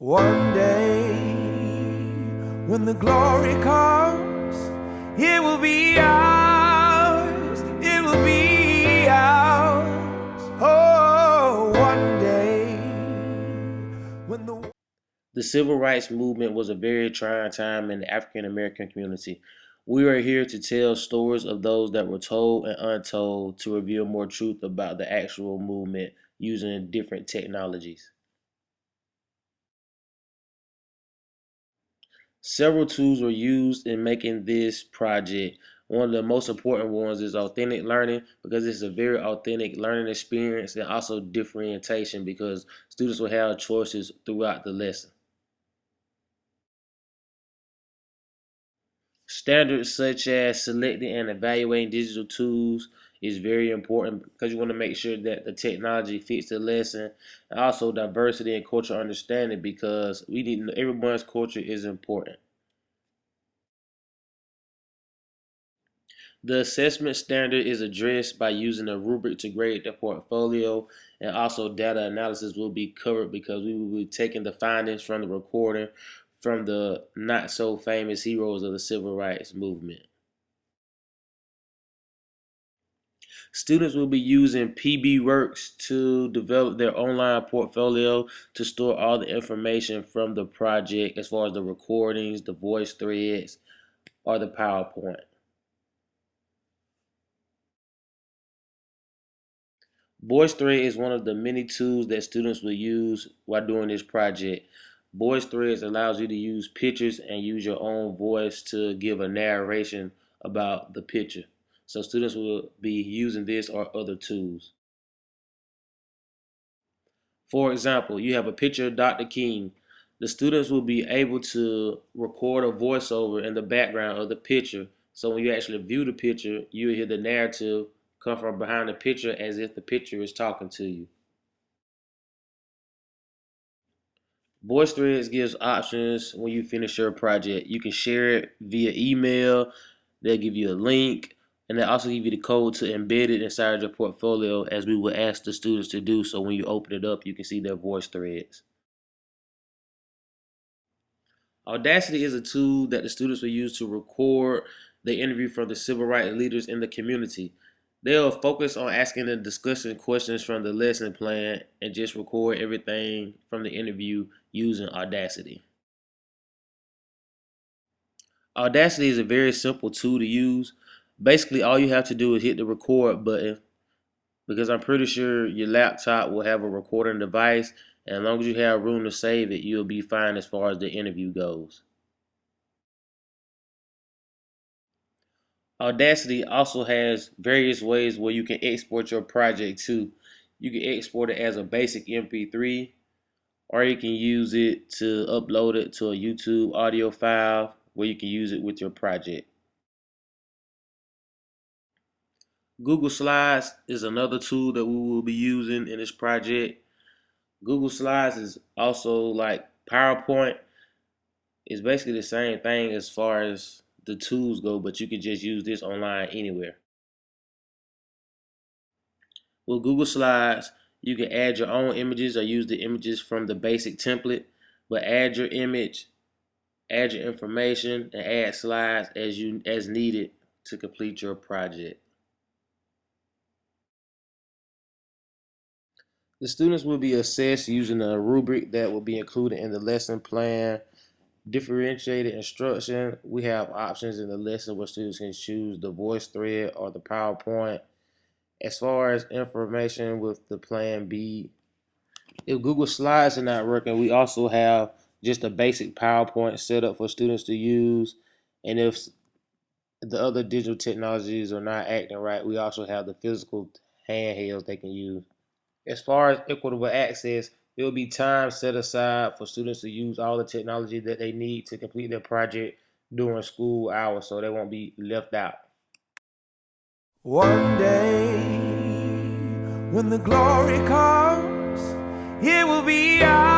One day, when the glory comes, it will be ours, it will be ours. Oh, one day, when The civil rights movement was a very trying time in the African American community. We are here to tell stories of those that were told and untold to reveal more truth about the actual movement using different technologies. Several tools were used in making this project. One of the most important ones is authentic learning because it's a very authentic learning experience and also differentiation because students will have choices throughout the lesson. Standards such as selecting and evaluating digital tools is very important because you want to make sure that the technology fits the lesson, and also diversity and cultural understanding because we need everyone's culture is important. The assessment standard is addressed by using a rubric to grade the portfolio, and also data analysis will be covered because we will be taking the findings from the recording from the not so famous heroes of the civil rights movement. Students will be using PB Works to develop their online portfolio to store all the information from the project as far as the recordings, the voice threads, or the PowerPoint. VoiceThread is one of the many tools that students will use while doing this project. VoiceThreads allows you to use pictures and use your own voice to give a narration about the picture. So students will be using this or other tools. For example, you have a picture of Dr. King. The students will be able to record a voiceover in the background of the picture. So when you actually view the picture, you will hear the narrative come from behind the picture as if the picture is talking to you. VoiceThreads gives options when you finish your project. You can share it via email, they'll give you a link, and they'll also give you the code to embed it inside your portfolio as we will ask the students to do so when you open it up, you can see their voice threads. Audacity is a tool that the students will use to record the interview from the civil rights leaders in the community. They'll focus on asking the discussion questions from the lesson plan and just record everything from the interview using Audacity. Audacity is a very simple tool to use. Basically, all you have to do is hit the record button because I'm pretty sure your laptop will have a recording device, and as long as you have room to save it, you'll be fine as far as the interview goes. Audacity also has various ways where you can export your project to. You can export it as a basic MP3, or you can use it to upload it to a YouTube audio file where you can use it with your project. Google Slides is another tool that we will be using in this project. Google Slides is also like PowerPoint. It's basically the same thing as far as the tools go, but you can just use this online anywhere. With Google Slides, you can add your own images or use the images from the basic template, but add your image, add your information, and add slides as needed to complete your project. The students will be assessed using a rubric that will be included in the lesson plan. Differentiated instruction, we have options in the lesson where students can choose the voice thread or the PowerPoint. As far as information with the plan B, if Google Slides are not working, we also have just a basic PowerPoint setup for students to use. And if the other digital technologies are not acting right, we also have the physical handhelds they can use. As far as equitable access, there will be time set aside for students to use all the technology that they need to complete their project during school hours so they won't be left out. one day, when the glory comes, it will be ours.